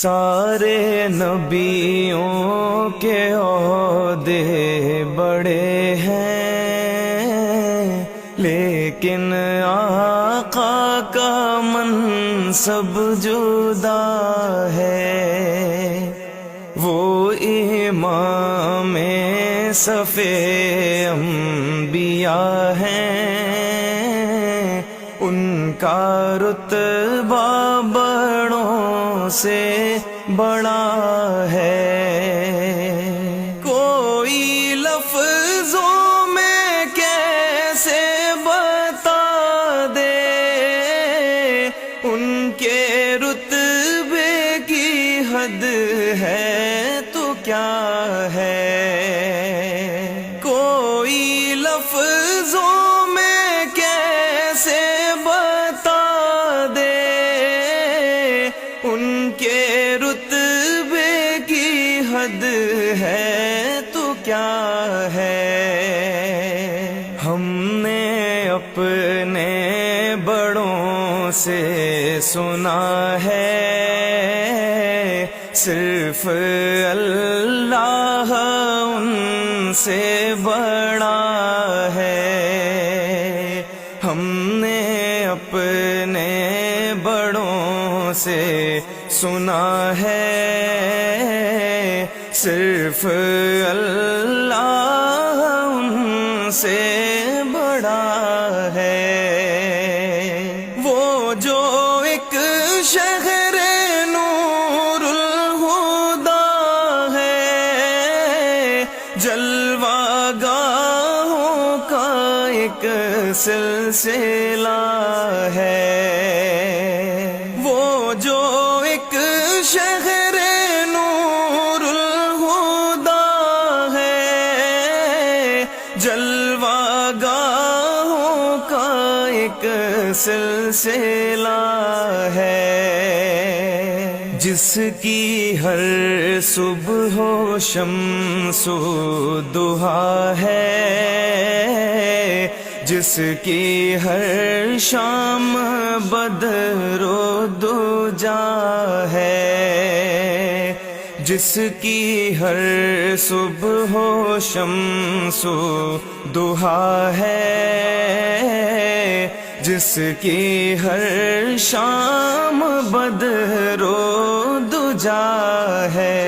سارے نبیوں کے عہدے بڑے ہیں، لیکن آقا کا منصب جدا ہے۔ وہ امام صف انبیاء ہیں، ان کا رتبہ بڑوں سے بڑا ہے۔ کوئی لفظوں میں کیسے بتا دے ان کے رتبے کی حد ہے تو کیا ہے۔ کوئی لفظوں میں کیسے بتا دے ان کے رتبے کی حد ہے تو کیا ہے۔ ہم نے اپنے بڑوں سے سنا ہے، صرف اللہ ان سے بڑا ہے۔ ہم نے اپنے بڑوں سے سنا ہے، صرف اللہ ان سے بڑا ہے۔ وہ جو ایک شہر نور الہدا ہے، جلوہ گاہوں کا ایک سلسلہ ہے۔ وہ جو ایک شہر نور الہدا ہے، جلوہ گاہوں کا ایک سلسلہ ہے۔ جس کی ہر صبح و شمس و ضحیٰ ہے، جس کی ہر شام بدر و دجا ہے، جس کی ہر صبح و شمس و ضحیٰ ہے، جس کی ہر شام بدر و دجا ہے۔